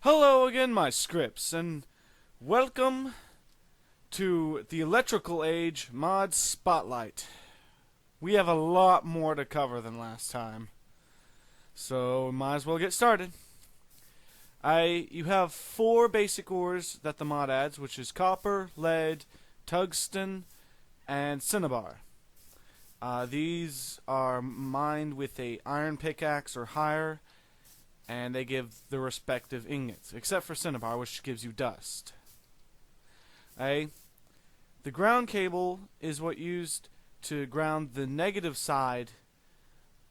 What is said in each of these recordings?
Hello again, my scripts, and welcome to the Electrical Age Mod Spotlight. We have a lot more to cover than last time, so might as well get started. You have 4 basic ores that the mod adds, which is copper, lead, tungsten, and cinnabar. These are mined with a iron pickaxe or higher, and they give the respective ingots, except for cinnabar, which gives you dust. The ground cable is what used to ground the negative side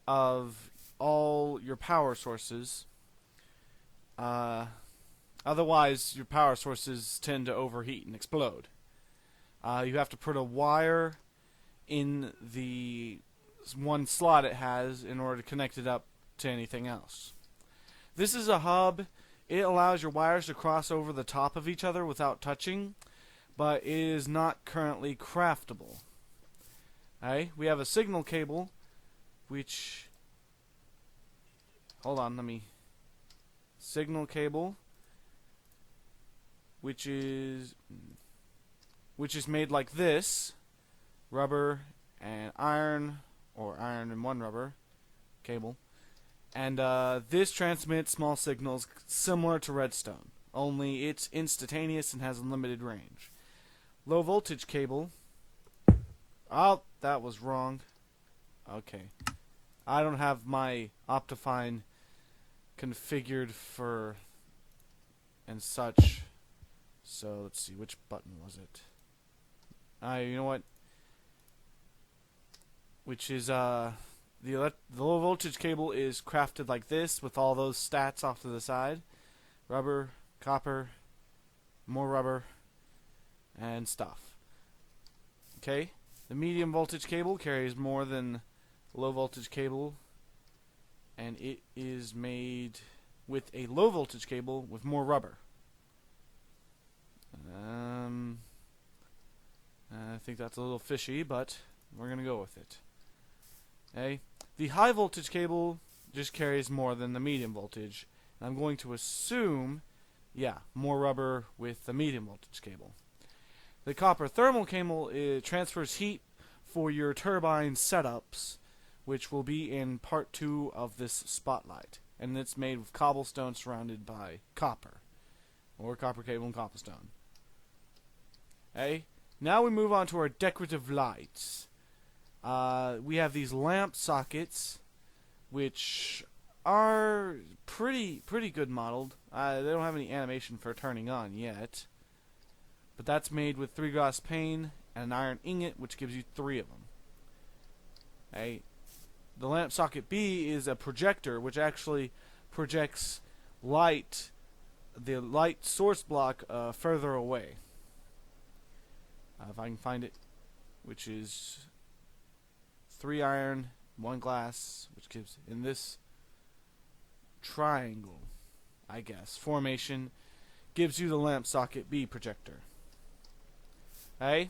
of all your power sources. Otherwise, your power sources tend to overheat and explode. You have to put a wire in the one slot it has in order to connect it up to anything else. This is a hub. It allows your wires to cross over the top of each other without touching, but it is not currently craftable. We have a signal cable, which... Hold on, Signal cable, which is made like this. Rubber and iron, or iron and one rubber cable. And this transmits small signals similar to redstone, only it's instantaneous and has unlimited range. Low voltage cable. Oh, that was wrong. Okay. I don't have my Optifine configured for and such. So let's see, which button was it? You know what? Which is the low voltage cable is crafted like this with all those stats off to the side. Rubber, copper, more rubber, and stuff. Okay? The medium voltage cable carries more than the low voltage cable, and it is made with a low voltage cable with more rubber. I think that's a little fishy, but we're going to go with it. The high voltage cable just carries more than the medium voltage. And I'm going to assume, more rubber with the medium voltage cable. The copper thermal cable transfers heat for your turbine setups, which will be in part 2 of this spotlight. And it's made with cobblestone surrounded by copper. Or copper cable and cobblestone. Now we move on to our decorative lights. We have these lamp sockets, which are pretty good modeled. They don't have any animation for turning on yet, but that's made with 3 glass pane and an iron ingot, which gives you 3 of them. The lamp socket B is a projector, which actually projects light, the light source block, further away. If I can find it, which is 3 iron, 1 glass, which gives, in this triangle, I guess, formation, gives you the lamp socket B projector. The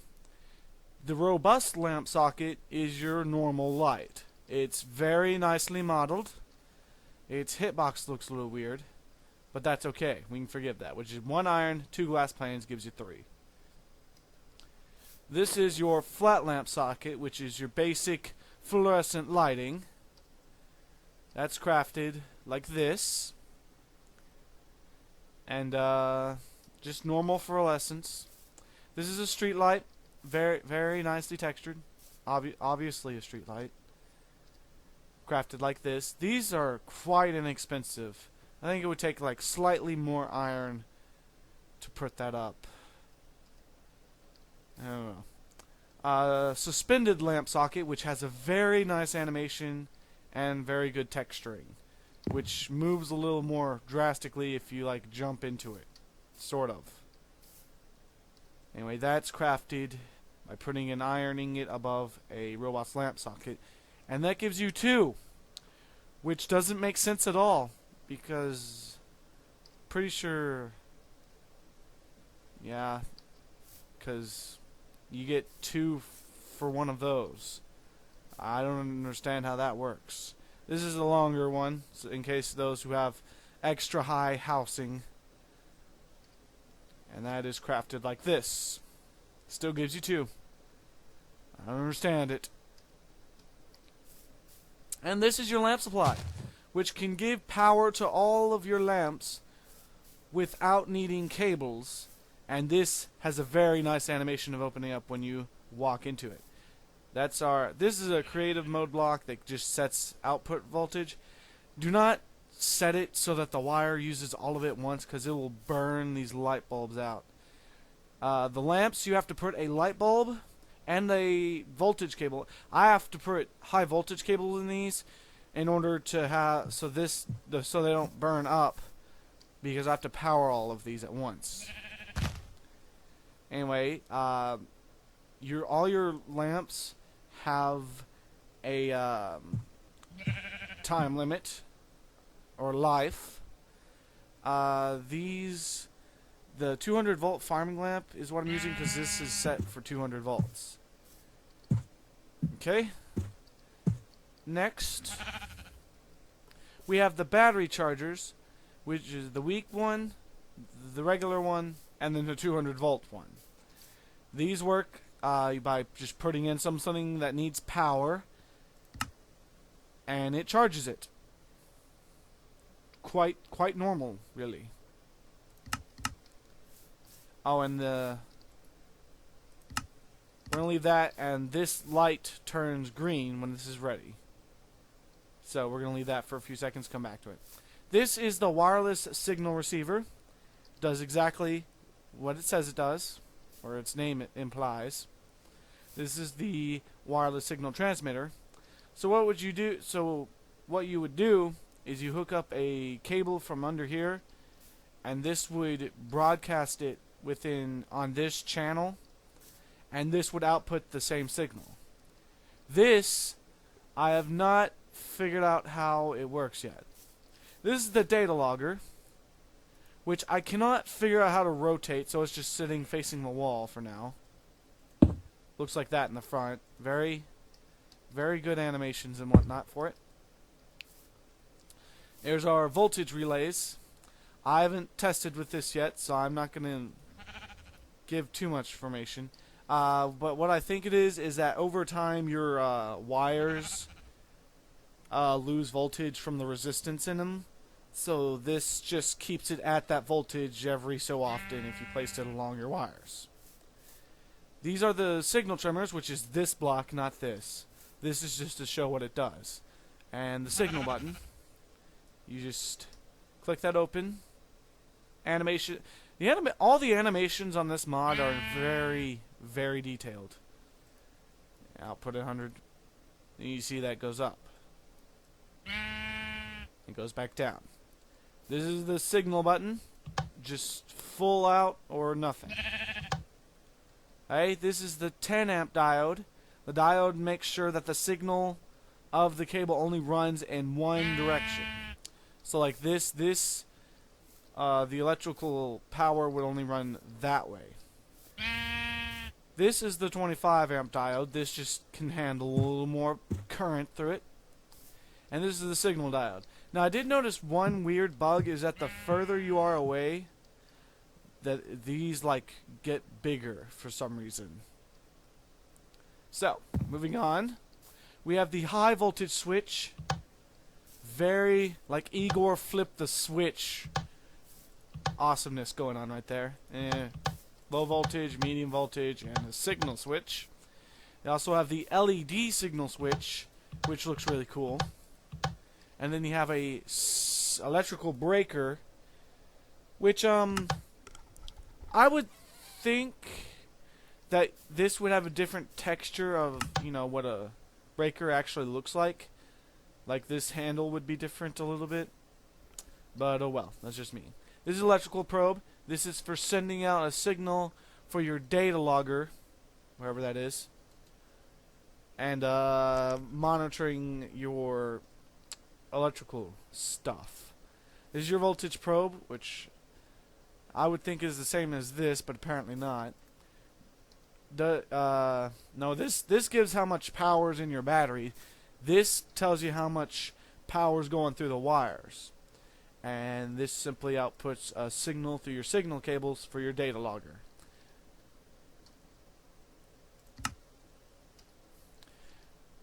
robust lamp socket is your normal light. It's very nicely modeled. Its hitbox looks a little weird, but that's okay. We can forgive that, which is 1 iron, 2 glass planes, gives you 3. This is your flat lamp socket, which is your basic fluorescent lighting. That's crafted like this. And just normal fluorescence. This is a street light, very nicely textured. Obviously a street light. Crafted like this. These are quite inexpensive. I think it would take like slightly more iron to put that up. I don't know. Suspended lamp socket, which has a very nice animation and very good texturing, which moves a little more drastically if you like jump into it, sort of. Anyway, that's crafted by putting an iron ingot above a robot's lamp socket, and that gives you 2, which doesn't make sense at all, because pretty sure, because you get 2 for one of those. I don't understand how that works. This is a longer one, so in case those who have extra high housing And that is crafted like this. Still gives you 2. I don't understand it. And this is your lamp supply, which can give power to all of your lamps without needing cables. And this has a very nice animation of opening up when you walk into it. This is a creative mode block that just sets output voltage. Do not set it so that the wire uses all of it once, because it will burn these light bulbs out. The lamps, you have to put a light bulb and a voltage cable. I have to put high voltage cable in these in order to have so they don't burn up, because I have to power all of these at once. Anyway, all your lamps have a time limit or life. The 200 volt farming lamp is what I'm using because this is set for 200 volts. Okay. Next, we have the battery chargers, which is the weak one, the regular one, and then the 200 volt one. These work by just putting in something that needs power, and it charges it. Quite normal, really. Oh, and we're gonna leave that, and this light turns green when this is ready. So we're gonna leave that for a few seconds, come back to it. This is the wireless signal receiver. Does exactly what it says it does, or its name implies. This is the wireless signal transmitter. So what would you do? So what you would do is you hook up a cable from under here, and this would broadcast it on this channel, and this would output the same signal. This, I have not figured out how it works yet. This is the data logger, which I cannot figure out how to rotate, so it's just sitting facing the wall for now. Looks like that in the front. Very, very good animations and whatnot for it. There's our voltage relays. I haven't tested with this yet, so I'm not going to give too much information. But what I think it is that over time your wires lose voltage from the resistance in them. So this just keeps it at that voltage every so often if you placed it along your wires. These are the signal trimmers, which is this block, not this. This is just to show what it does. And the signal button. You just click that open. Animation. All the animations on this mod are very, very detailed. Output 100. And you see that goes up. It goes back down. This is the signal button. Just full out or nothing. Hey, this is the 10 amp diode. The diode makes sure that the signal of the cable only runs in one direction. So like this, the electrical power would only run that way. This is the 25 amp diode. This just can handle a little more current through it. And this is the signal diode. Now I did notice one weird bug is that the further you are away, that these like get bigger for some reason. So, moving on. We have the high voltage switch. Very like Igor flipped the switch awesomeness going on right there. Low voltage, medium voltage, and a signal switch. They also have the LED signal switch, which looks really cool. And then you have a electrical breaker, which I would think that this would have a different texture of, what a breaker actually looks like. Like this handle would be different a little bit. But oh well, that's just me. This is electrical probe. This is for sending out a signal for your data logger, wherever that is, and monitoring your electrical stuff. This is your voltage probe, which I would think is the same as this, but apparently not. No, this gives how much power is in your battery. This tells you how much power is going through the wires. and this simply outputs a signal through your signal cables for your data logger.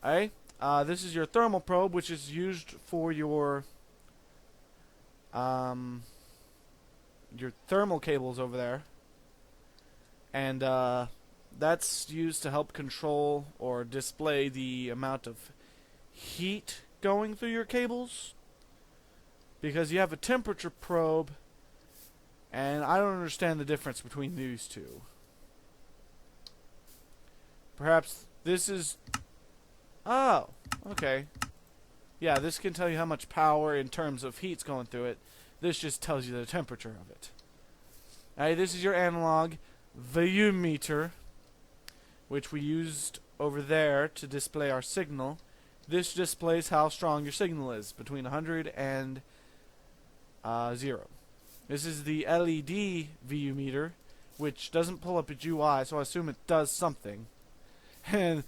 Alright, this is your thermal probe, which is used for your thermal cables over there, and that's used to help control or display the amount of heat going through your cables, because you have a temperature probe, and I don't understand the difference between these two. Perhaps this is... Oh, okay. Yeah, this can tell you how much power in terms of heat's going through it. This just tells you the temperature of it. Alright, this is your analog VU meter, which we used over there to display our signal. This displays how strong your signal is, between 100 and 0. This is the LED VU meter, which doesn't pull up its UI, so I assume it does something. And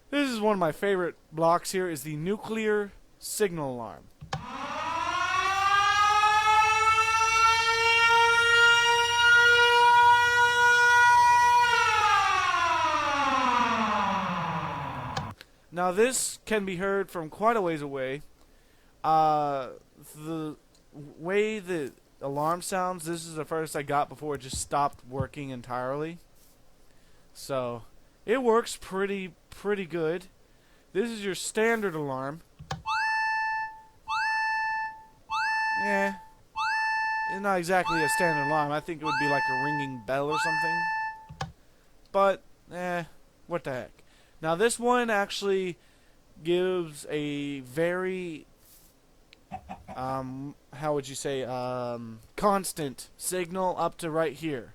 this is one of my favorite blocks here, is the nuclear signal alarm. Now this can be heard from quite a ways away. The way the alarm sounds, this is the first I got before it just stopped working entirely. So it works pretty good. This is your standard alarm. Yeah, it's not exactly a standard alarm. I think it would be like a ringing bell or something. But, what the heck. Now this one actually gives a very, how would you say, constant signal up to right here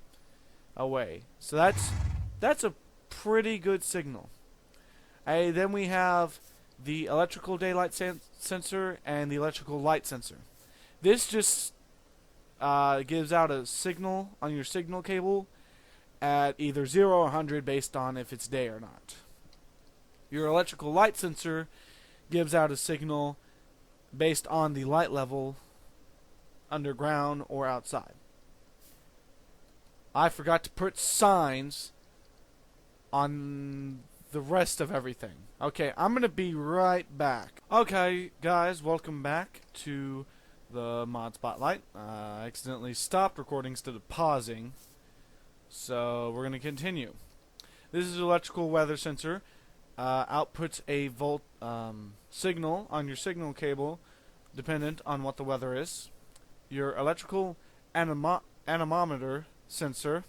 away. So that's a pretty good signal. Then we have the electrical daylight sensor and the electrical light sensor. This just gives out a signal on your signal cable at either 0 or 100 based on if it's day or not. Your electrical light sensor gives out a signal based on the light level underground or outside. I forgot to put signs on the rest of everything. Okay, I'm gonna be right back. Okay, guys, welcome back to the Mod Spotlight. I accidentally stopped recording instead of pausing, so we're gonna continue. This is electrical weather sensor. Outputs a volt signal on your signal cable, dependent on what the weather is. Your electrical anemometer sensor,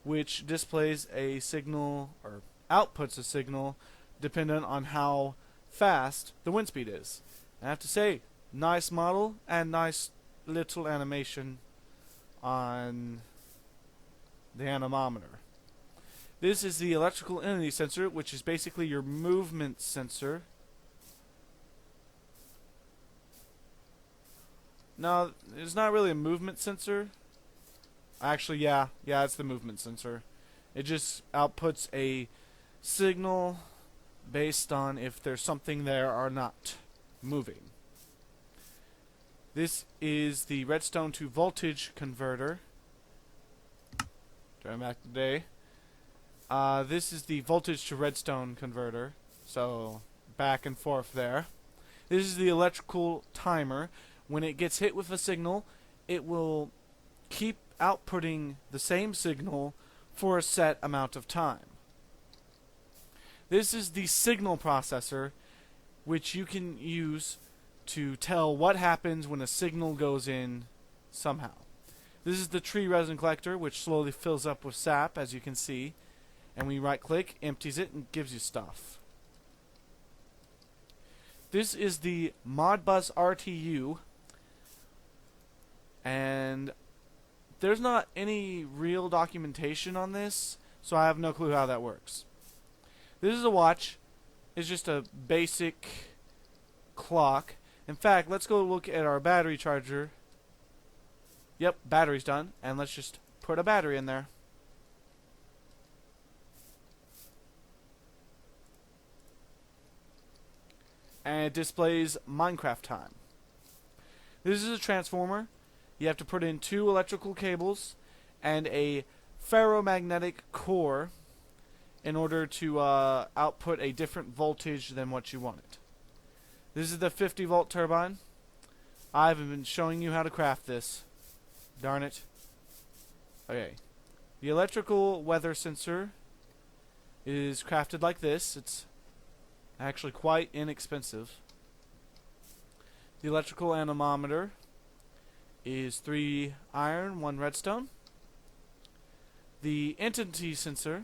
which displays a signal or outputs a signal dependent on how fast the wind speed is. I have to say, nice model and nice little animation on the anemometer. This is the electrical entity sensor, which is basically your movement sensor. No, it's not really a movement sensor. Actually, yeah, it's the movement sensor. It just outputs a signal based on if there's something there or not moving. This is the redstone to voltage converter. Turn back to day. This is the voltage to redstone converter, so back and forth there. This is the electrical timer. When it gets hit with a signal, it will keep outputting the same signal for a set amount of time. This is the signal processor, which you can use to tell what happens when a signal goes in somehow. This is the tree resin collector, which slowly fills up with sap, as you can see. And when you right click, empties it and gives you stuff. This is the Modbus RTU, and there's not any real documentation on this, so I have no clue how that works. This is a watch. It's just a basic clock. In fact, let's go look at our battery charger. Yep, battery's done, and let's just put a battery in there. And it displays Minecraft time. This is a transformer. You have to put in 2 electrical cables and a ferromagnetic core in order to output a different voltage than what you wanted. This is the 50-volt turbine. I've been showing you how to craft this. Darn it. Okay. The electrical weather sensor is crafted like this. It's actually quite inexpensive. The electrical anemometer is 3 iron, 1 redstone. The entity sensor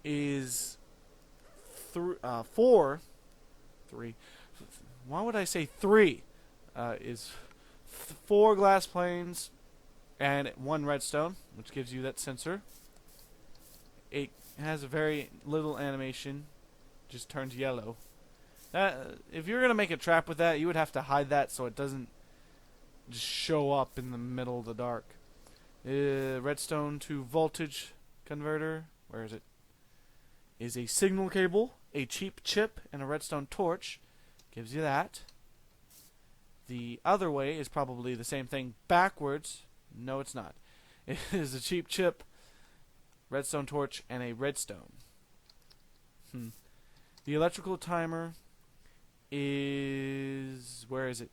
is 4. Why would I say 3? Is 4 glass planes and 1 redstone, which gives you that sensor. It has a very little animation, just turns yellow. If you're gonna make a trap with that, you would have to hide that so it doesn't just show up in the middle of the dark. Redstone to voltage converter. Where is it? Is a signal cable, a cheap chip, and a redstone torch. Gives you that. The other way is probably the same thing backwards. No, it's not. It is a cheap chip, redstone torch, and a redstone. The electrical timer is... where is it?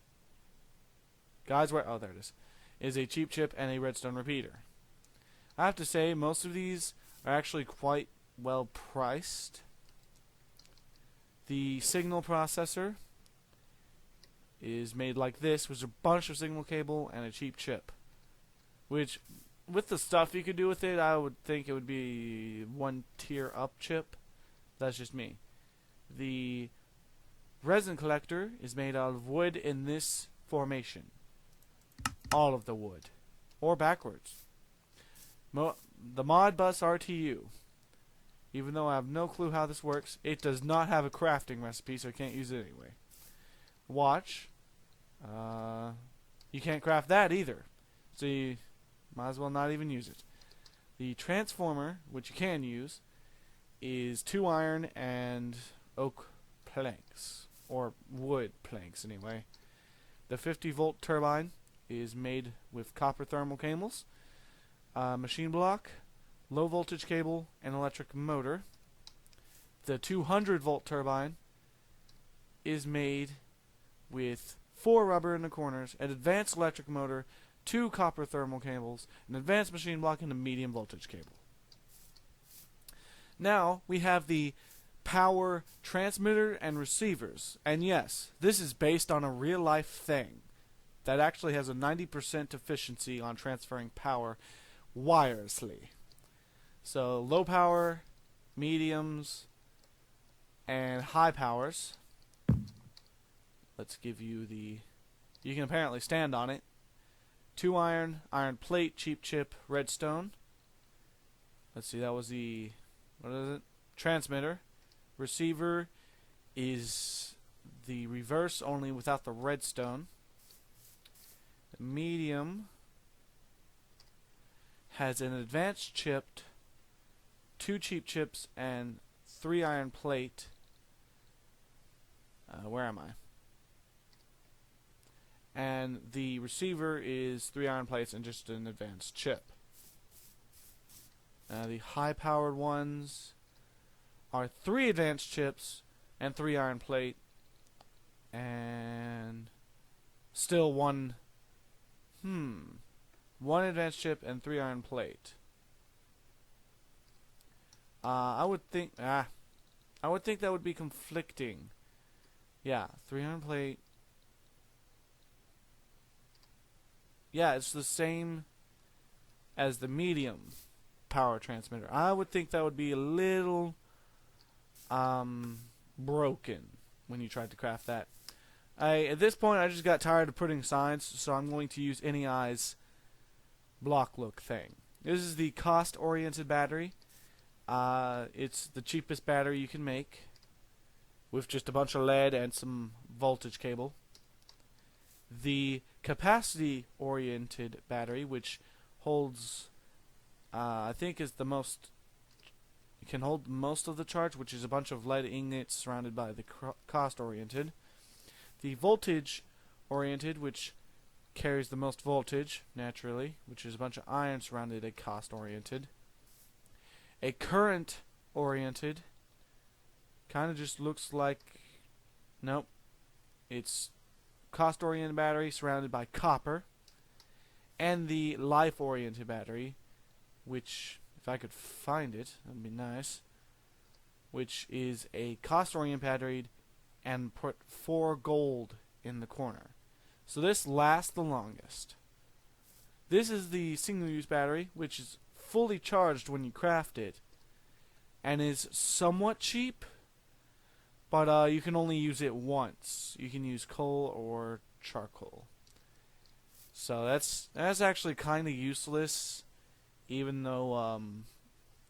Guys, where... oh, there it is. Is a cheap chip and a redstone repeater. I have to say, most of these are actually quite well priced. The signal processor is made like this, with a bunch of signal cable and a cheap chip. Which, with the stuff you could do with it, I would think it would be 1 tier up chip. That's just me. The resin collector is made out of wood in this formation. All of the wood. Or backwards. The Modbus RTU. Even though I have no clue how this works, it does not have a crafting recipe, so I can't use it anyway. Watch. You can't craft that either. So you might as well not even use it. The transformer, which you can use, is 2 iron and oak planks. Or wood planks, anyway. The 50-volt turbine is made with copper thermal cables, machine block, low voltage cable, and electric motor. The 200-volt turbine is made with 4 rubber in the corners, an advanced electric motor, 2 copper thermal cables, an advanced machine block, and a medium voltage cable. Now we have the power transmitter and receivers. And yes, this is based on a real-life thing that actually has a 90% efficiency on transferring power wirelessly. So low power, mediums, and high powers. Let's give you the... you can apparently stand on it. 2 iron, iron plate, cheap chip, redstone. Let's see, that was the... what is it? Transmitter. Receiver is the reverse, only without the redstone. The medium has an advanced chip, 2 cheap chips, and 3 iron plate. Where am I? And the receiver is 3 iron plates and just an advanced chip. The high-powered ones are 3 advanced chips and 3 iron plate, and still 1 advanced chip and 3 iron plate. I would think that would be conflicting. Yeah, 3 iron plate. Yeah, it's the same as the medium power transmitter. I would think that would be a little broken when you tried to craft that. At this point, I just got tired of putting signs, so I'm going to use NEI's block look thing. This is the cost-oriented battery. It's the cheapest battery you can make, with just a bunch of lead and some voltage cable. The capacity-oriented battery, which holds, I think is the most, it can hold most of the charge, which is a bunch of lead ingots surrounded by the cost-oriented. The voltage-oriented, which carries the most voltage, naturally, which is a bunch of iron surrounded a cost-oriented. A current-oriented kind of just looks like... Nope. It's cost-oriented battery surrounded by copper. And the life-oriented battery, which, if I could find it, that would be nice, which is a cost-oriented battery and put 4 gold in the corner. So this lasts the longest. This is the single-use battery, which is fully charged when you craft it, and is somewhat cheap, but you can only use it once. You can use coal or charcoal. So that's actually kind of useless, even though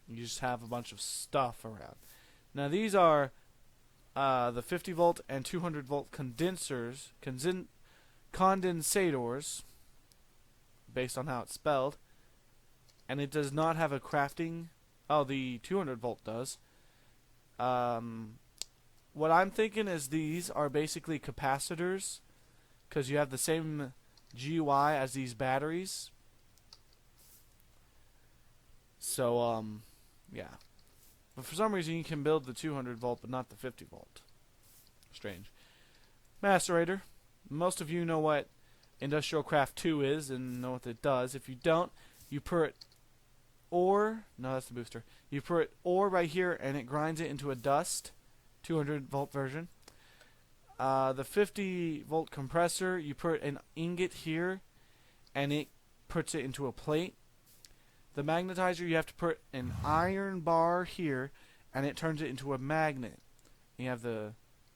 you just have a bunch of stuff around. Now these are the 50 volt and 200 volt condensators, based on how it's spelled, and it does not have a crafting. Oh, the 200 volt does. What I'm thinking is these are basically capacitors, because you have the same GUI as these batteries. So yeah, but for some reason you can build the 200 volt but not the 50 volt. Strange. Macerator. Most of you know what Industrial Craft 2 is and know what it does. If you don't, you put ore. No, that's the booster. You put ore right here and it grinds it into a dust. 200 volt version. The 50 volt compressor, you put an ingot here and it puts it into a plate. The magnetizer, you have to put an iron bar here and it turns it into a magnet. You have the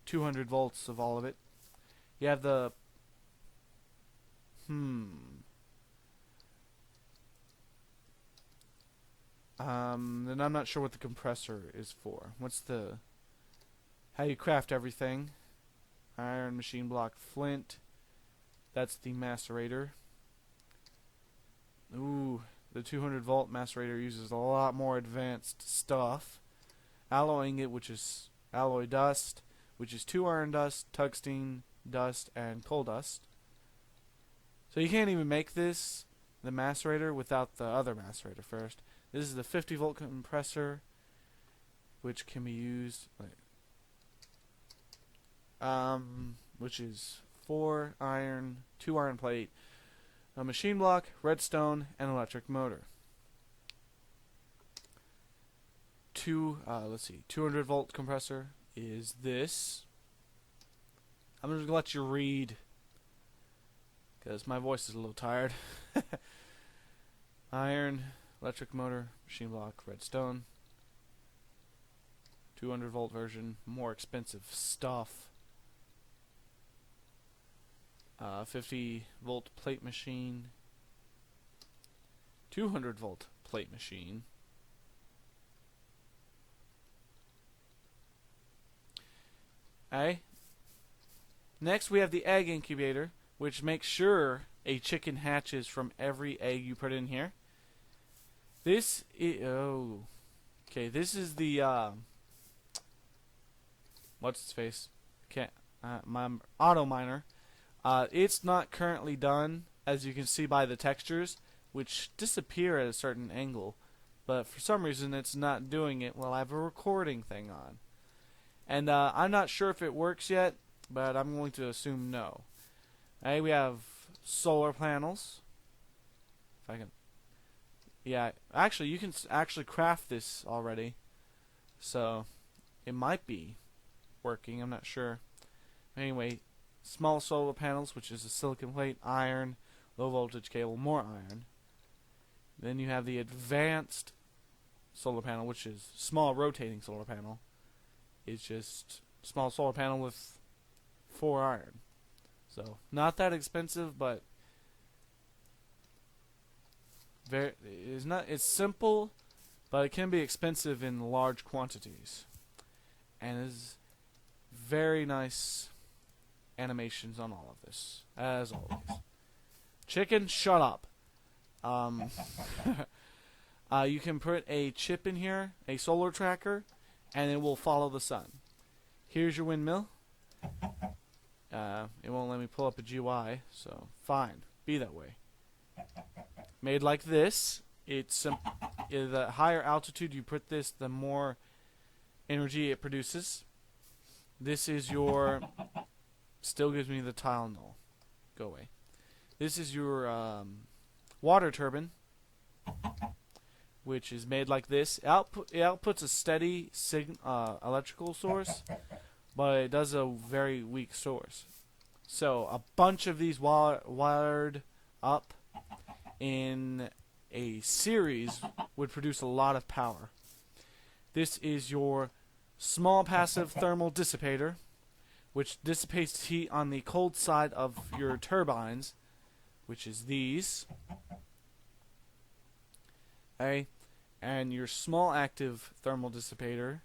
200 volts of all of it. You have the then I'm not sure what the compressor is for. What's the how you craft everything? Iron, machine block, flint. That's the macerator. Ooh, the 200 volt macerator uses a lot more advanced stuff. Alloy ingot, which is alloy dust, which is 2 iron dust, tungsten dust, and coal dust. So you can't even make this, the macerator, without the other macerator first. This is the 50 volt compressor, which can be used, which is 4 iron, 2 iron plate, a machine block, redstone, and electric motor. 200 volt compressor is this. I'm just gonna let you read, because my voice is a little tired. Iron, electric motor, machine block, redstone. 200 volt version, more expensive stuff. 50 volt plate machine. 200 volt plate machine. Next we have the egg incubator, which makes sure a chicken hatches from every egg you put in here. This is this is the what's its face? My auto miner. It's not currently done, as you can see by the textures, which disappear at a certain angle, but for some reason it's not doing it while I have a recording thing on. And I'm not sure if it works yet, but I'm going to assume no. We have solar panels. If I can, yeah, actually you can actually craft this already, so it might be working. I'm not sure. Anyway, small solar panels, which is a silicon plate, iron, low voltage cable, more iron. Then you have the advanced solar panel, which is small rotating solar panel. It's just small solar panel with 4 iron. So not that expensive, but it's simple, but it can be expensive in large quantities. And is very nice animations on all of this, as always. Chicken, shut up. You can put a chip in here, a solar tracker, and it will follow the sun. Here's your windmill. It won't let me pull up a GUI, so fine. be that way. Made like this, the higher altitude you put this, the more energy it produces. This is your, still gives me the Tylenol. Go away. This is your water turbine, which is made like this. It outputs a steady electrical source, but it does a very weak source. So a bunch of these wired up in a series would produce a lot of power. This is your small passive thermal dissipator, which dissipates heat on the cold side of your turbines, which is these. Okay, and your small active thermal dissipator,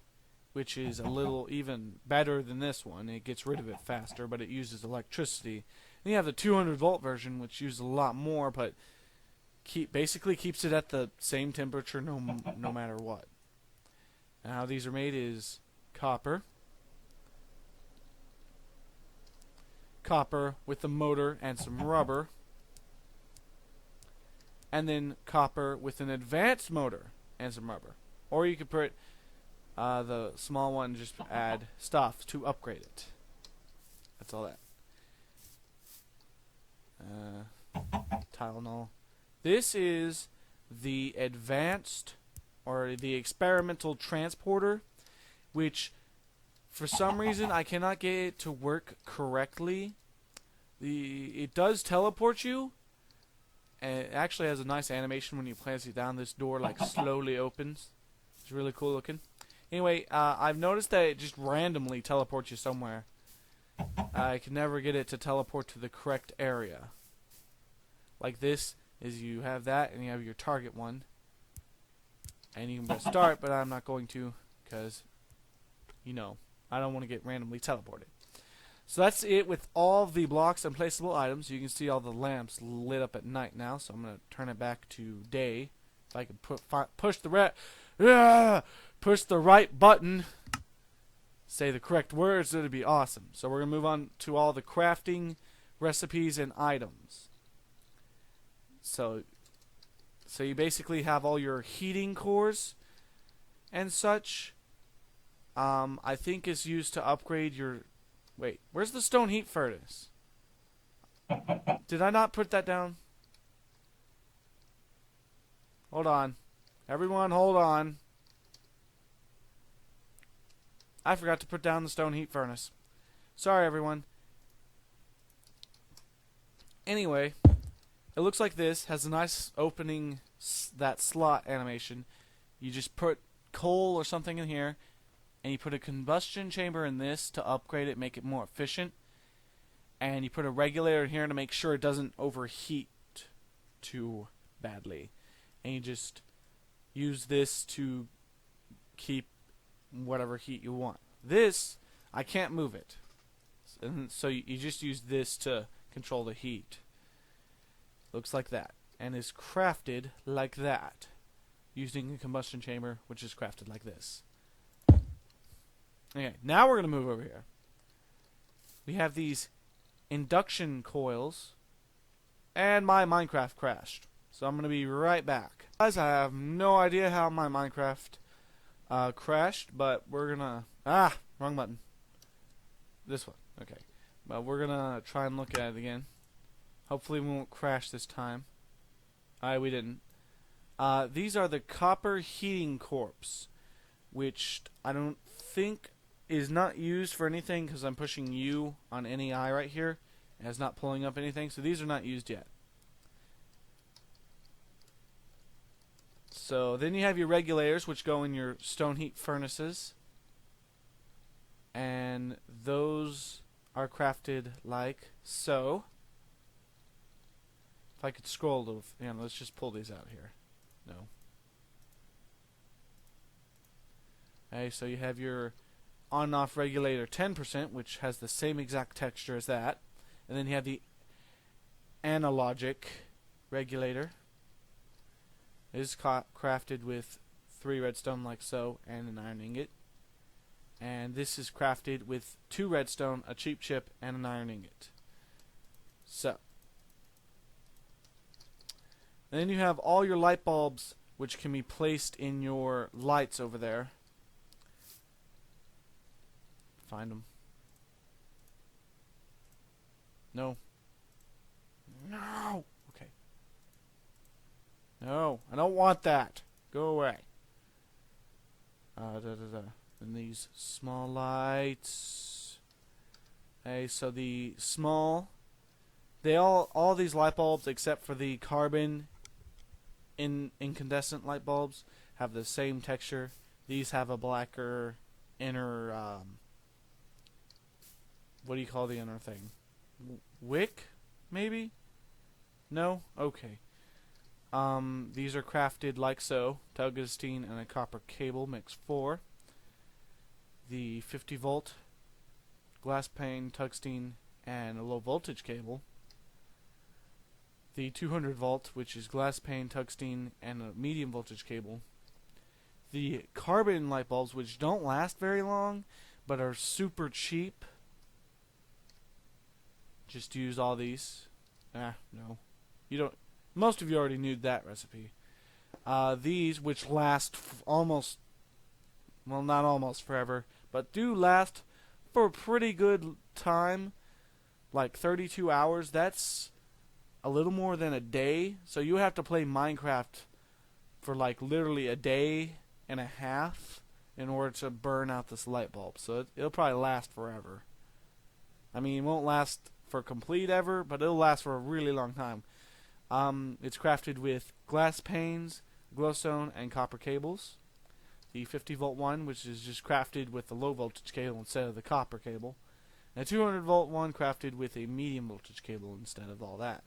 which is a little even better than this one. It gets rid of it faster, but it uses electricity. And you have the 200 volt version, which uses a lot more, but basically keeps it at the same temperature no matter what. And how these are made is copper with the motor and some rubber, and then copper with an advanced motor and some rubber. Or you could put the small one, just add stuff to upgrade it. That's all that. Tylenol. This is the advanced or the experimental transporter, which for some reason I cannot get it to work correctly. It does teleport you, and it actually has a nice animation when you place it down. This door like slowly opens. It's really cool looking. Anyway, I've noticed that it just randomly teleports you somewhere. I can never get it to teleport to the correct area. Like this is, you have that and you have your target one, and you can press start, but I'm not going to, because I don't want to get randomly teleported. So that's it with all the blocks and placeable items. You can see all the lamps lit up at night now, so I'm going to turn it back to day. If I can push the right button, say the correct words, it would be awesome. So we're going to move on to all the crafting recipes and items. So you basically have all your heating cores and such. I think is used to upgrade your... Wait, where's the stone heat furnace? Did I not put that down? Hold on. Everyone, hold on. I forgot to put down the stone heat furnace. Sorry, everyone. Anyway, it looks like this. Has a nice opening, that slot animation. You just put coal or something in here, and you put a combustion chamber in this to upgrade it, make it more efficient. And you put a regulator in here to make sure it doesn't overheat too badly. And you just use this to keep whatever heat you want. This, I can't move it. And so you just use this to control the heat. Looks like that. And is crafted like that, using a combustion chamber, which is crafted like this. Okay, now we're going to move over here. We have these induction coils, and my Minecraft crashed. So I'm going to be right back. Guys, I have no idea how my Minecraft crashed, but we're going to... wrong button. This one. Okay. But we're going to try and look at it again. Hopefully we won't crash this time. We didn't. These are the copper heating cores, which I don't think is not used for anything because I'm pushing U on any eye right here. And it's not pulling up anything, so these are not used yet. So then you have your regulators, which go in your stone heat furnaces. And those are crafted like so. If I could scroll a little, let's just pull these out here. No. Okay, so you have your on-off regulator 10%, which has the same exact texture as that. And then you have the analogic regulator. It is crafted with 3 redstone like so, and an iron ingot. And this is crafted with 2 redstone, a cheap chip, and an iron ingot. So, And then you have all your light bulbs, which can be placed in your lights over there. Find them. No. No! Okay. No, I don't want that. Go away. And these small lights. Okay, so the small... all these light bulbs, except for the carbon incandescent light bulbs, have the same texture. These have a blacker inner... what do you call the inner thing? Wick? Maybe? No? Okay. These are crafted like so. Tungsten and a copper cable makes 4. The 50 volt glass pane, tungsten, and a low voltage cable. The 200 volt, which is glass pane, tungsten, and a medium voltage cable. The carbon light bulbs, which don't last very long, but are super cheap. Just use all these. No. You don't. Most of you already knew that recipe. These, which last almost, well, not almost forever, but do last for a pretty good time, like 32 hours. That's a little more than a day. So you have to play Minecraft for like literally a day and a half in order to burn out this light bulb. So it'll probably last forever. I mean, it won't last for complete ever, but it'll last for a really long time. It's crafted with glass panes, glowstone, and copper cables. The 50 volt one, which is just crafted with the low voltage cable instead of the copper cable. And a 200 volt one crafted with a medium voltage cable instead of all that.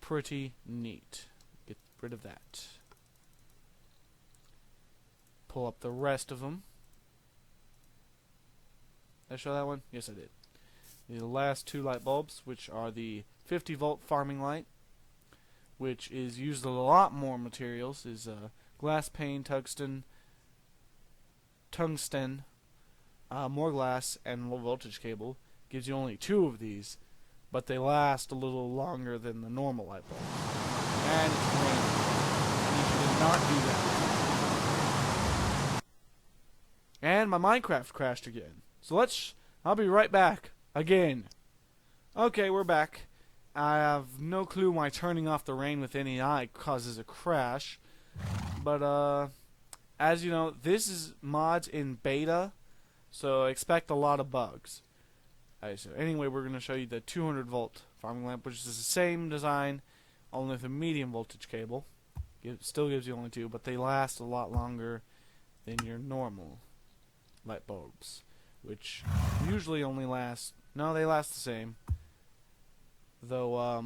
Pretty neat. Get rid of that. Pull up the rest of them. Did I show that one? Yes, I did. The last 2 light bulbs, which are the 50 volt farming light, which is used a lot more materials, is glass pane, tungsten, more glass, and low voltage cable. Gives you only 2 of these, but they last a little longer than the normal light bulb. And it's raining. I need you to not do that. And my Minecraft crashed again. So I'll be right back. Again. Okay, we're back. I have no clue why turning off the rain with any eye causes a crash. But, as you know, this is mods in beta, so expect a lot of bugs. Alright, so anyway, we're going to show you the 200 volt farming lamp, which is the same design, only with a medium voltage cable. It still gives you only 2, but they last a lot longer than your normal light bulbs, which usually only last... No, they last the same. Though, I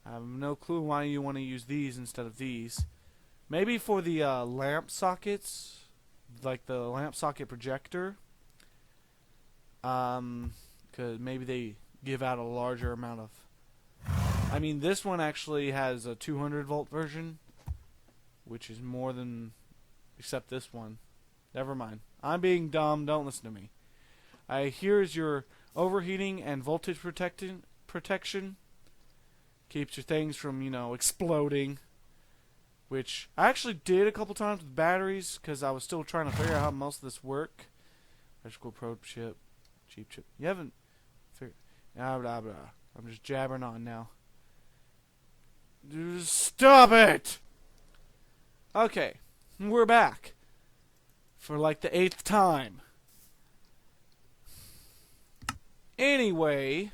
have no clue why you want to use these instead of these. Maybe for the lamp sockets, like the lamp socket projector. 'Cause maybe they give out a larger amount of... I mean, this one actually has a 200 volt version, which is more than... except this one. Never mind. I'm being dumb. Don't listen to me. Here's your overheating and voltage protection. Keeps your things from, exploding. Which I actually did a couple times with batteries, because I was still trying to figure out how most of this work. Electrical probe chip. Cheap chip. You haven't figured... I'm just jabbering on now. Stop it! Okay. We're back. For like the 8th time. Anyway,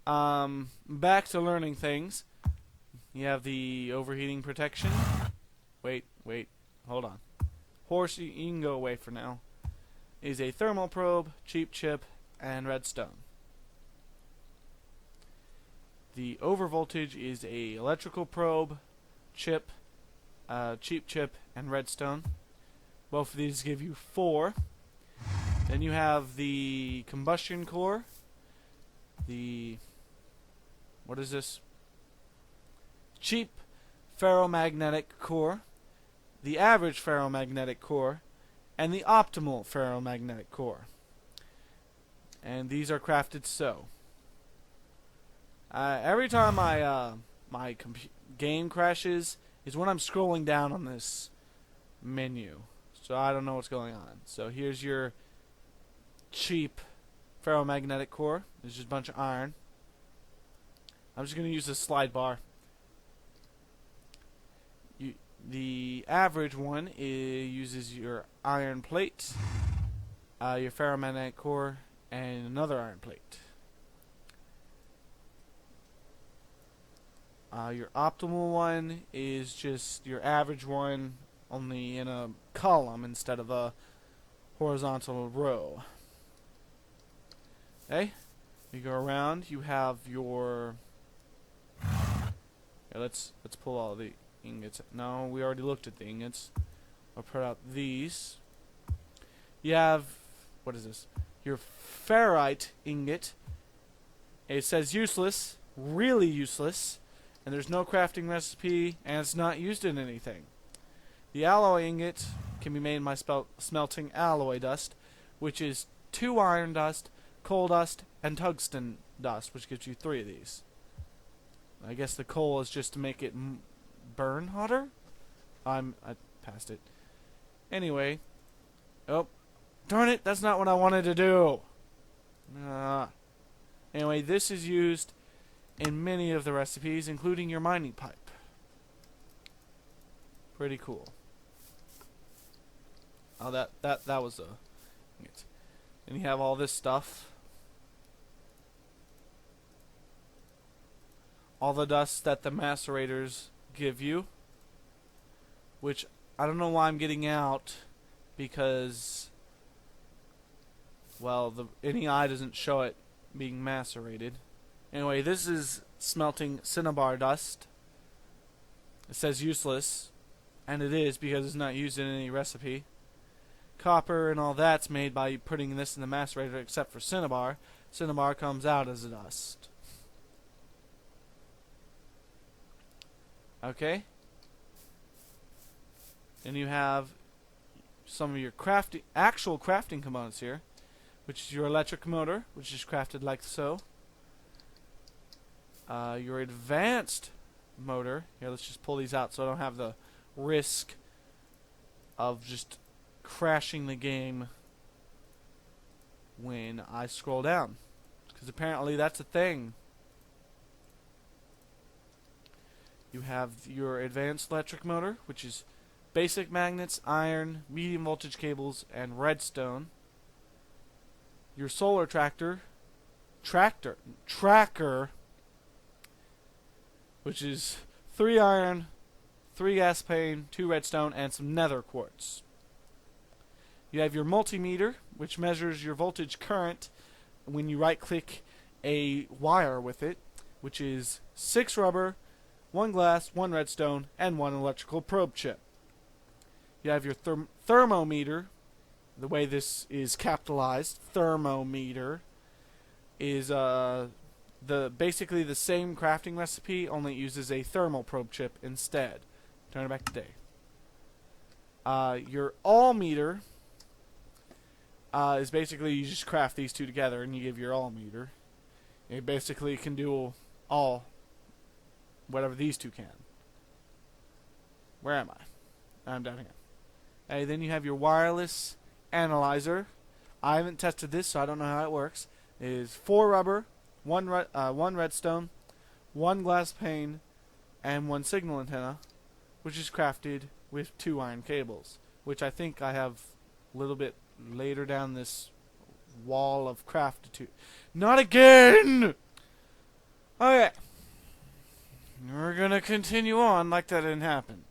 back to learning things. You have the overheating protection. Wait, hold on. Horse, you can go away for now. Is a thermal probe, cheap chip, and redstone. The overvoltage is a electrical probe, chip, cheap chip, and redstone. Both of these give you 4. Then you have the combustion core, what is this? Cheap ferromagnetic core, the average ferromagnetic core, and the optimal ferromagnetic core. And these are crafted so. Every time my game crashes is when I'm scrolling down on this menu. So I don't know what's going on. So here's your cheap ferromagnetic core. There's just a bunch of iron. I'm just going to use this slide bar. The average one uses your iron plate, your ferromagnetic core, and another iron plate. Your optimal one is just your average one, only in a column instead of a horizontal row. Okay, you go around. You have your. Yeah, let's pull all the ingots. No, we already looked at the ingots. I'll put out these. You have, what is this? Your ferrite ingot. It says useless, really useless, and there's no crafting recipe, and it's not used in anything. The alloy ingot can be made by smelting alloy dust, which is 2 iron dust, coal dust, and tungsten dust, which gives you 3 of these. I guess the coal is just to make it burn hotter? I passed it. Anyway. Oh. Darn it, that's not what I wanted to do. Anyway, this is used in many of the recipes, including your mining pipe. Pretty cool. Oh, that was a... And you have all this stuff. All the dust that the macerators give you, which I don't know why I'm getting out, because, well, the NEI doesn't show it being macerated. Anyway, this is smelting cinnabar dust. It says useless, and it is because it's not used in any recipe. Copper and all that's made by putting this in the macerator, except for cinnabar. Cinnabar comes out as a dust. Okay. Then you have some of your actual crafting components here, which is your electric motor, which is crafted like so. Your advanced motor. Here, let's just pull these out so I don't have the risk of just crashing the game when I scroll down, because apparently that's a thing. You have your advanced electric motor, which is basic magnets, iron, medium voltage cables, and redstone. Your solar tracker, which is 3 iron, 3 gas pane, 2 redstone, and some nether quartz. You have your multimeter, which measures your voltage current when you right-click a wire with it, which is 6 rubber, 1 glass, 1 redstone, and 1 electrical probe chip. You have your thermometer. The way this is capitalized, thermometer, is basically the same crafting recipe, only it uses a thermal probe chip instead. Turn it back to day. Your all meter is basically you just craft these two together and you give your all meter. It basically can do all whatever these two can. Where am I? I'm down here. Okay, then you have your wireless analyzer. I haven't tested this, so I don't know how it works. It is 4 rubber, 1 redstone, 1 glass pane, and 1 signal antenna, which is crafted with 2 iron cables, which I think I have a little bit later down this wall of craftitude. Not again! Okay. We're gonna continue on like that didn't happen.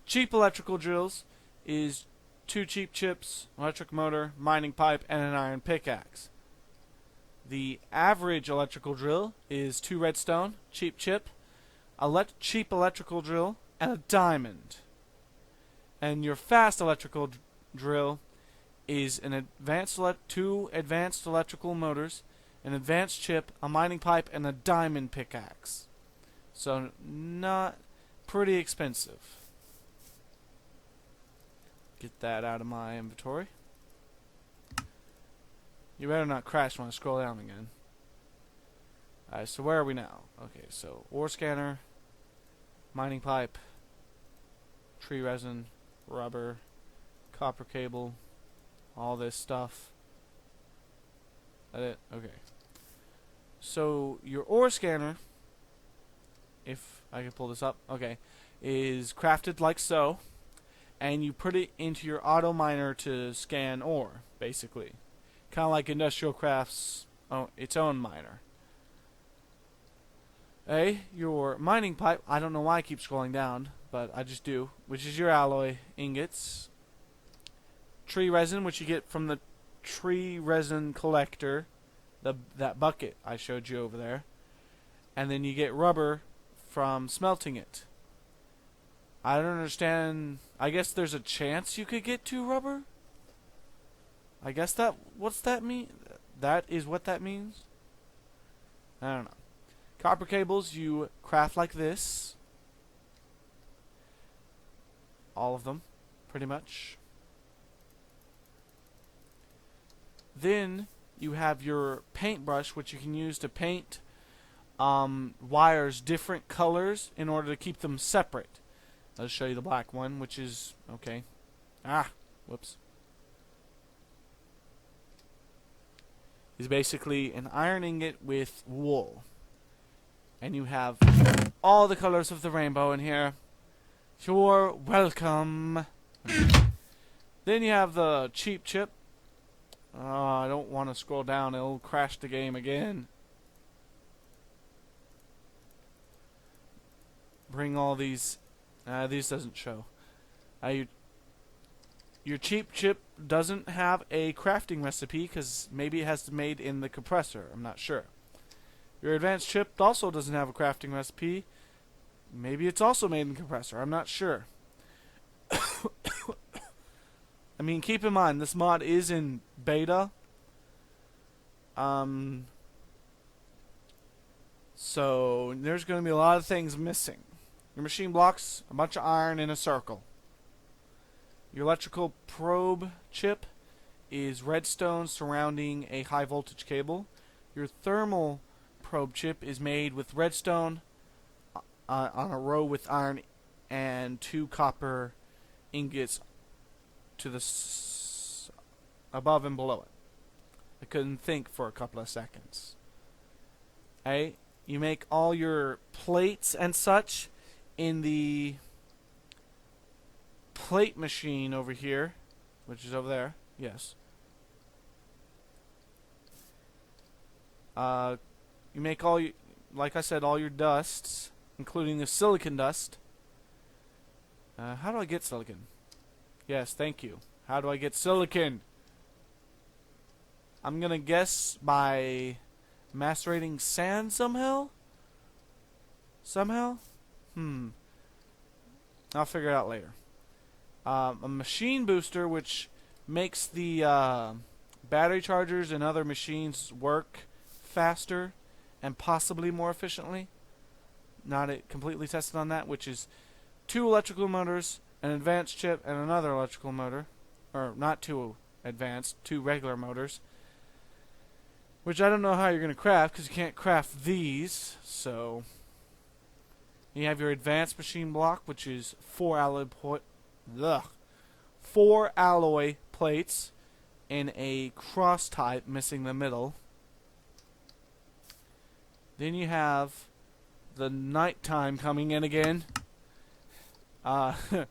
Cheap electrical drills is 2 cheap chips, electric motor, mining pipe, and an iron pickaxe. The average electrical drill is 2 redstone, cheap chip, cheap electrical drill, and a diamond. And your fast electrical drill is an two advanced electrical motors, an advanced chip, a mining pipe, and a diamond pickaxe. So not pretty expensive. Get that out of my inventory. You better not crash when I scroll down again. Alright, so where are we now? Okay, so ore scanner, mining pipe, tree resin, rubber, copper cable, all this stuff. That it? Okay. So your ore scanner, if I can pull this up, okay, is crafted like so, and you put it into your auto miner to scan ore, basically. Kind of like Industrial Craft's its own miner. Your mining pipe, I don't know why I keep scrolling down, but I just do, which is your alloy ingots. Tree resin, which you get from the tree resin collector, that bucket I showed you over there. And then you get rubber from smelting it. I don't understand. I guess there's a chance you could get 2 rubber? I guess what's that mean? That is what that means? I don't know. Copper cables you craft like this. All of them, pretty much. Then you have your paintbrush, which you can use to paint wires different colors in order to keep them separate. I'll show you the black one, which is okay. Whoops. Is basically an iron ingot with wool. And you have all the colors of the rainbow in here. You're welcome. Then you have the cheap chip. I don't want to scroll down. It'll crash the game again. Bring all these. These doesn't show. Your cheap chip doesn't have a crafting recipe because maybe it has to be made in the compressor. I'm not sure. Your advanced chip also doesn't have a crafting recipe. Maybe it's also made in the compressor. I'm not sure. I mean, keep in mind, this mod is in beta. So, there's going to be a lot of things missing. Your machine blocks, a bunch of iron in a circle. Your electrical probe chip is redstone surrounding a high voltage cable. Your thermal probe chip is made with redstone on a row with iron and 2 copper ingots to the above and below it. I couldn't think for a couple of seconds. You make all your plates and such in the plate machine over here, which is over there. Yes. You make all your, like I said, all your dusts, including the silicon dust. How do I get silicon? Yes, thank you. How do I get silicon? I'm gonna guess by macerating sand somehow? Somehow? I'll figure it out later. A machine booster, which makes the battery chargers and other machines work faster and possibly more efficiently. Not completely tested on that, which is 2 electrical motors, an advanced chip, and another electrical motor. Or not 2 advanced, 2 regular motors. Which I don't know how you're going to craft, because you can't craft these. So you have your advanced machine block, which is 4 alloy plates in a cross type, missing the middle. Then you have the nighttime coming in again. And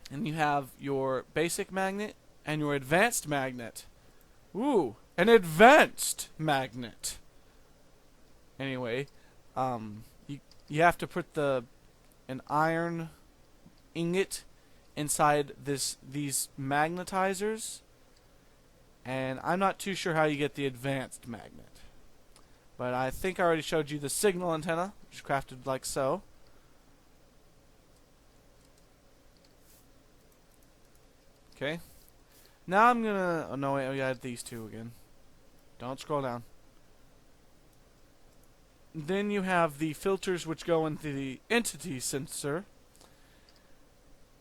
you have your basic magnet and your advanced magnet. Ooh, an advanced magnet. Anyway, you have to put an iron ingot inside these magnetizers, and I'm not too sure how you get the advanced magnet. But I think I already showed you the signal antenna, which is crafted like so. Okay. Now I'm gonna... Oh, no, wait. We got these 2 again. Don't scroll down. Then you have the filters which go into the entity sensor,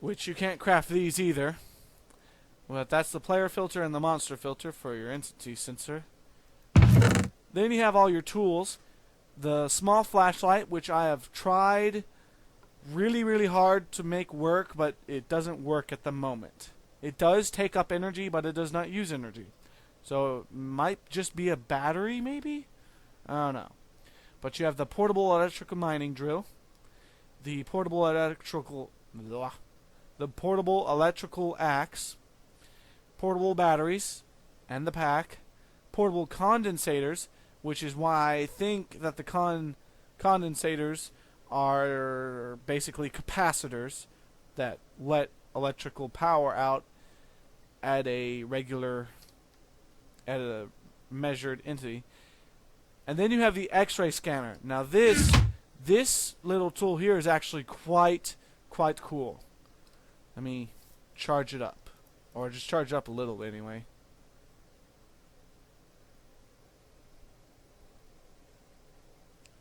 which you can't craft these either. But that's the player filter and the monster filter for your entity sensor. Then you have all your tools. The small flashlight, which I have tried really, really hard to make work, but it doesn't work at the moment. It does take up energy, but it does not use energy. So it might just be a battery, maybe? I don't know. But you have the portable electrical mining drill, the portable electrical axe, portable batteries, and the pack, portable condensators, which is why I think that the condensators are basically capacitors that let electrical power out at a measured entity. And then you have the X-ray scanner. Now this little tool here is actually quite cool. Let me charge it up, or just charge it up a little anyway.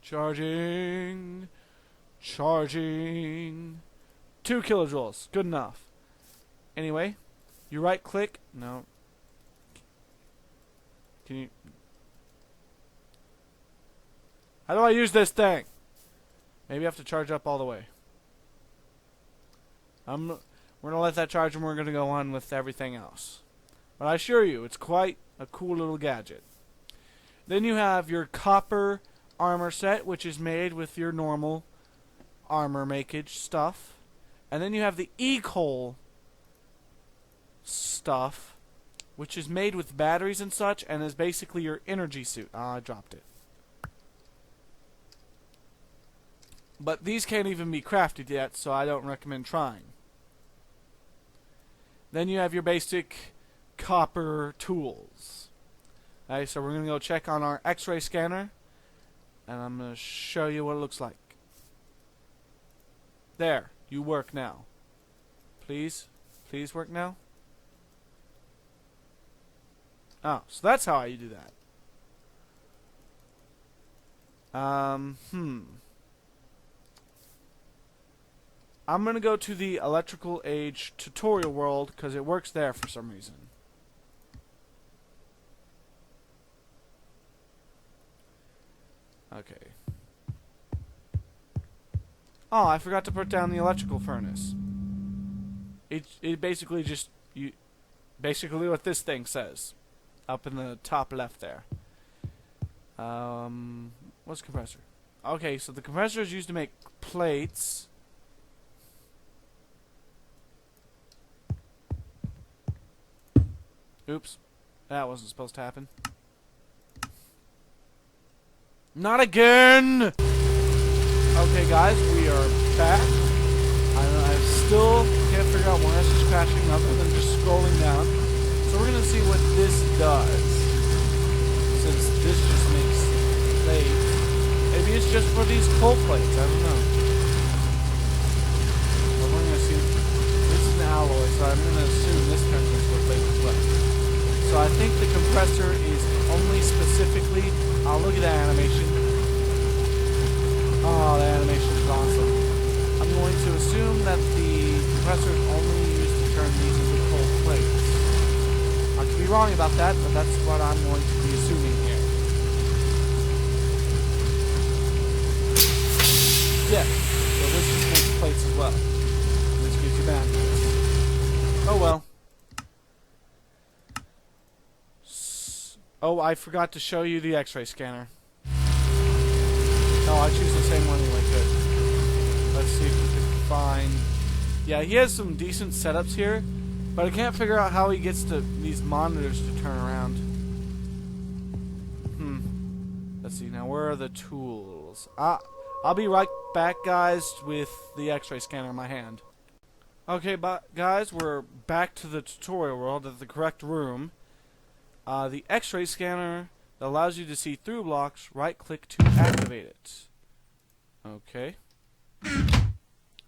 Charging. 2 kilojoules. Good enough. Anyway, you right click. No. Can you... How do I use this thing? Maybe I have to charge up all the way. We're going to let that charge and we're going to go on with everything else. But I assure you, it's quite a cool little gadget. Then you have your copper armor set, which is made with your normal armor makeage stuff. And then you have the e-coal stuff, which is made with batteries and such, and is basically your energy suit. I dropped it. But these can't even be crafted yet, so I don't recommend trying. Then you have your basic copper tools. Alright, so we're going to go check on our X-ray scanner, and I'm going to show you what it looks like. There, you work now. Please work now. Oh, so that's how you do that. I'm going to go to the Electrical Age tutorial world because it works there for some reason. Okay. Oh, I forgot to put down the electrical furnace. It basically just basically what this thing says up in the top left there. What's compressor? Okay, so the compressor is used to make plates. Oops. That wasn't supposed to happen. Not again! Okay, guys, we are back. I still can't figure out why this is crashing other than just scrolling down. So we're going to see what this does. Since this just makes plates. Maybe it's just for these coal plates. I don't know. But we're going to see. This is an alloy, so I'm going to assume this turns into a plate as well. So I think the compressor is only specifically... Oh, look at that animation. Oh, the animation is awesome. I'm going to assume that the compressor is only used to turn these into cold plates. I could be wrong about that, but that's what I'm going to be assuming here. Yeah, so this just makes plates as well. This gives you batteries. Oh well. Oh, I forgot to show you the X-ray scanner. No, I choose the same one anyway. Good. Let's see if we can find... Yeah, he has some decent setups here, but I can't figure out how he gets to these monitors to turn around. Let's see, now where are the tools? I'll be right back, guys, with the X-ray scanner in my hand. Okay, guys, we're back to the tutorial world at the correct room. The X-ray scanner that allows you to see through blocks, right-click to activate it. Okay.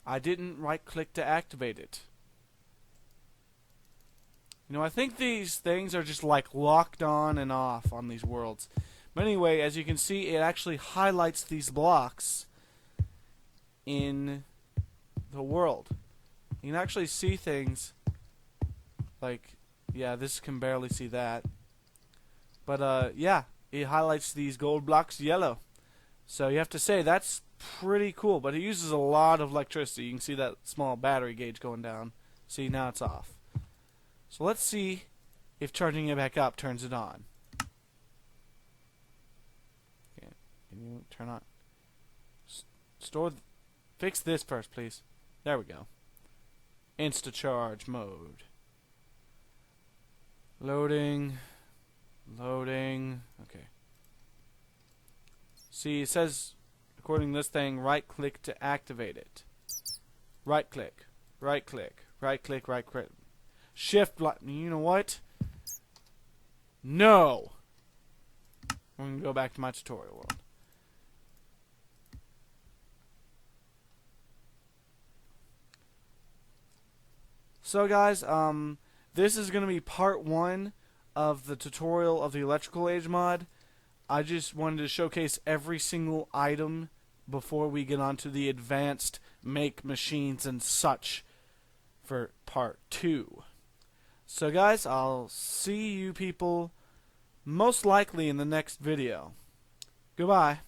I didn't right-click to activate it. You know, I think these things are just like locked on and off on these worlds. But anyway, as you can see, it actually highlights these blocks in the world. You can actually see things like, yeah, this can barely see that. But, yeah, it highlights these gold blocks yellow. So you have to say that's pretty cool, but it uses a lot of electricity. You can see that small battery gauge going down. See, now it's off. So let's see if charging it back up turns it on. Okay, can you turn on? Fix this first, please. There we go. Insta charge mode. Loading. Okay. See, it says, according to this thing, right click to activate it. Right click. Right click. Right click. Right click. Shift button. You know what? No. I'm going to go back to my tutorial world. So guys, this is going to be part 1 of the tutorial of the Electrical Age mod. I just wanted to showcase every single item before we get on to the advanced make machines and such for part 2. So guys, I'll see you people most likely in the next video. Goodbye.